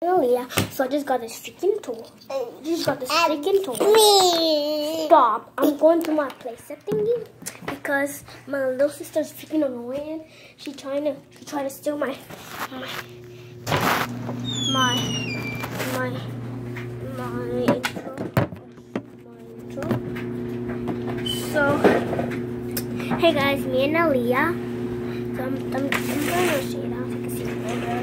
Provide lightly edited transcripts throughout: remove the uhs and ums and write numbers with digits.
Yeah, so I just got this freaking tool. Stop. I'm going to my playset thingy because my little sister's freaking annoying. She's trying to steal my intro. So, hey guys, me and Aaliyah. So I'm going to show you how you can see better.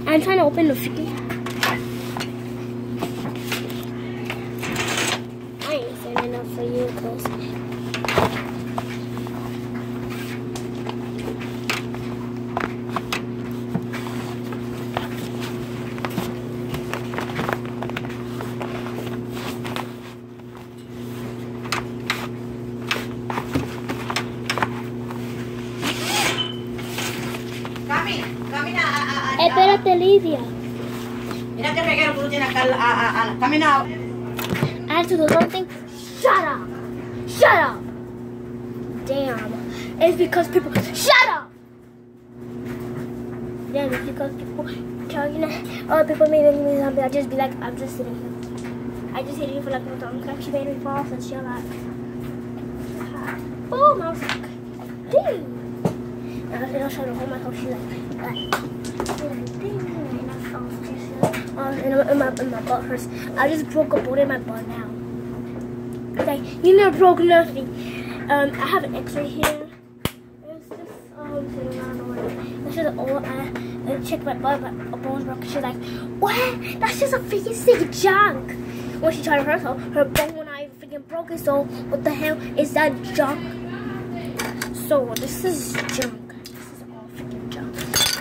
I'm trying to open the freaking. I ain't saying enough for you, cause espérate, Lidia. Mira qué reguero que tú tienes acá. Camina. I have to do something. Shut up. Shut up. Damn. It's because people. Shut up. Damn, it's because people talking. Oh, people made me something. I just be like, I'm just sitting here. I just hit you for like one time. She made me fall, so she'll like. Boom. I was like, dang. And I'll try to hold myself. She's like. And my butt hurts. I just broke a bone in my butt now. Like, you never broke nothing. I have an x-ray here. It's just sitting around the way. It's just I checked my butt, but a bone's broken. She's like, what? That's just a freaking sick junk. When she tried to hurt herself, her bone when I freaking broke it. So what the hell is that junk? So this is junk. This is all freaking junk.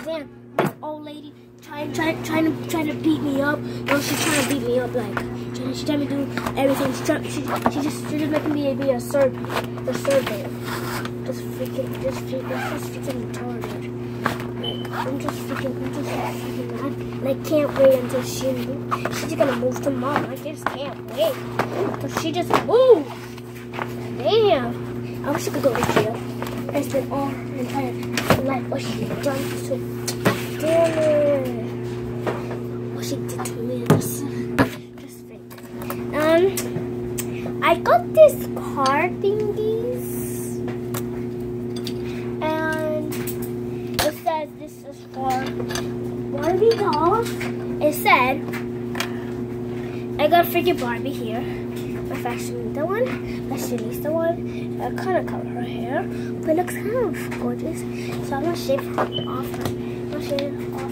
Damn, this old lady. Trying to beat me up. No, she's trying to beat me up. Like she's trying to do everything. She's just making me be a servant. Just freaking retarded. Like I'm just freaking mad. And I can't wait until she's just gonna move to mom. I just can't wait. Cause she just moved. Damn. I wish I could go to jail. I spent all my entire life what she done to. Damn it. What she did to me is just fake. I got this card thingies. And it says this is for Barbie dolls. It said I got a freaking Barbie here. My fashionista one. I kind of cover her hair, but it looks kind of gorgeous. So I'm gonna shave her off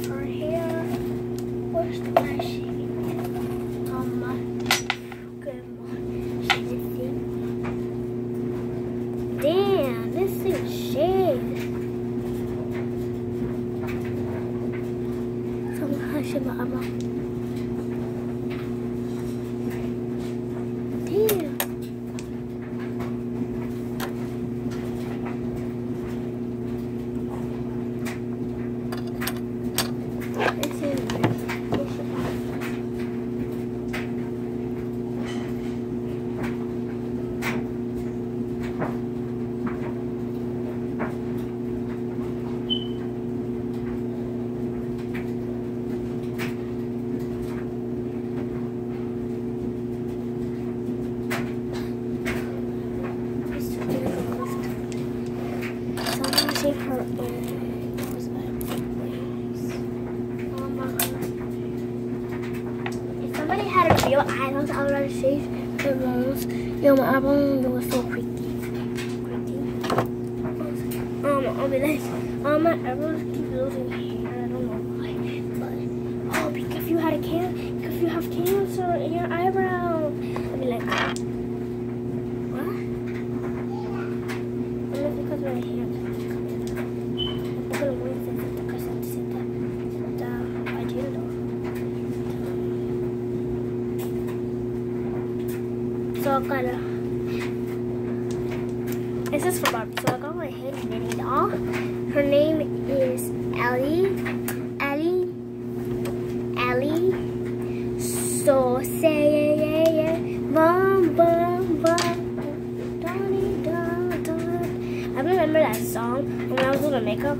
her hair. Where's the nice shaving? Damn, this thing shaved. So I'm gonna shave my arm. Damn. Her if somebody had a real eyebrows, I would have shaved her bones. Yo, my eyebrows was so creepy. I'll be like, my eyebrows keep losing hair. I don't know why, but because if you have cancer in your eyebrow, I'll be like, what? And it's because my hair. So I got this is for Barbie. So I got my Hello Kitty doll. Her name is Ellie. So say yeah, Mamba. remember that song when I was doing the makeup,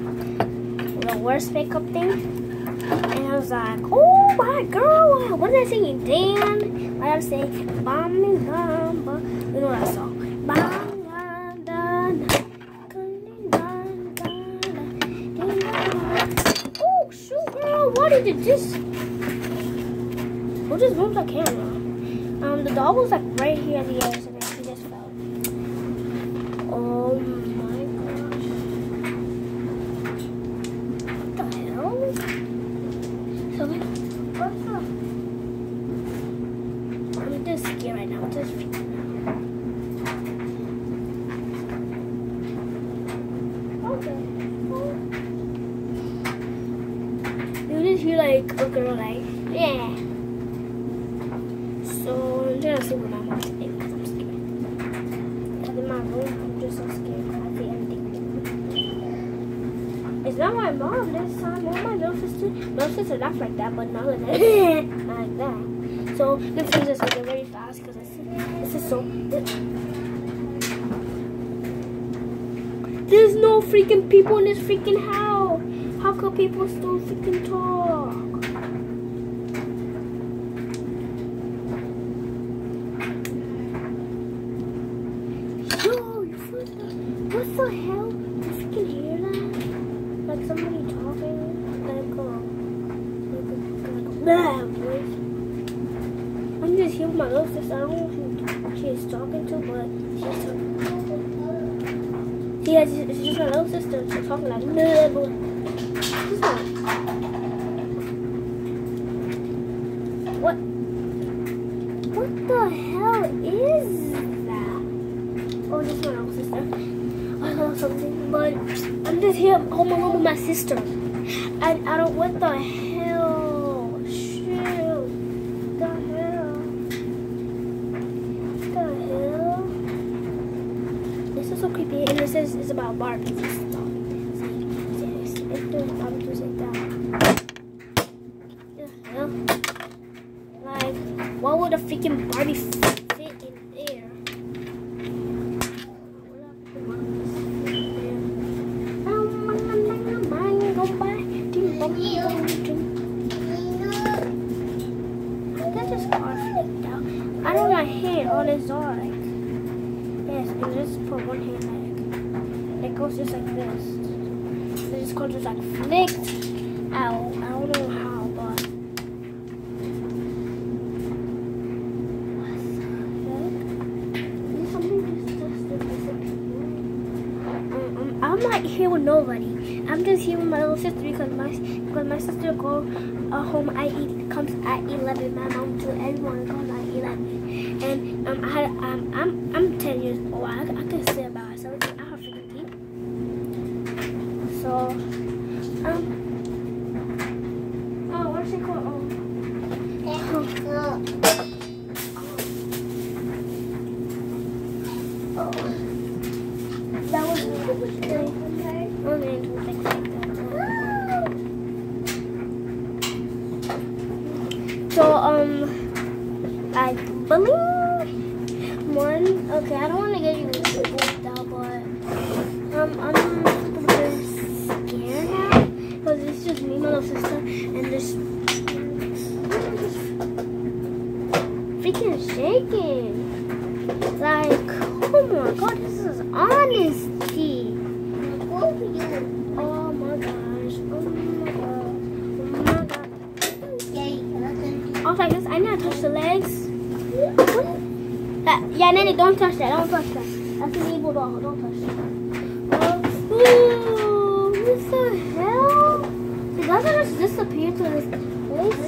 the worst makeup thing, and I was like, oh my girl, what is I singing? Dan, I was saying, Bamba, Bamba, you know that song, Bamba. Oh shoot, girl, what did you just? Who just moved the camera? The dog was like right here at the edge, and then she just fell. Oh my gosh. What the hell? So, what's up? I'm just scared right now. Just freaking out. Okay. You just hear like a girl like, yeah. So I'm trying to sleep with my mom today because I'm scared. Because in my room, I'm just so scared because I see everything. It's not my mom this time, or my little sister. My little sister laughs like that, but not like that. Not like that. So let's do this video very fast because this is so. There's no freaking people in this freaking house. How could people still freaking talk? What the hell? You freaking hear that? Like somebody talking? Like that voice. I'm just here with my little sister. I don't know who she's talking to, but she's talking. Yeah, it's just my little sister. She's talking like blah, blah. What the hell is that? Oh, just my little sister. I know something, but I'm just here home alone with my sister. And I don't, what the hell? Shoot. What the hell? What the hell? This is so creepy, and this is about Barbie. See, it's doing Barbie to sit down. What the hell? Like, what would a freaking Barbie fit in there? I don't my hand on his arm. Yes, and just put one hand like it goes just like this. It just goes just like flicked out. I don't know how, but what the heck? Is something just disappeared? I'm not here with nobody. I'm just here with my little sister because my sister go home comes at 11. My mom too. Everyone comes at 11. And I'm 10 years old. I can say about myself. I have freaking teeth. So oh, what's it called? Oh, that was good. Okay, things like that. So I believe one. Okay, I don't want to get you worked out, but I'm scared now because it's just me, my little sister, and this freaking shaking. Like, oh my god, this is honesty. Oh my gosh. Oh my god. Oh my god. I was like this. I need to touch the legs. Yeah, Nanny, don't touch that. Don't touch that. That's an evil doll. Don't touch that. Oh, what the hell? It doesn't just disappear to this place.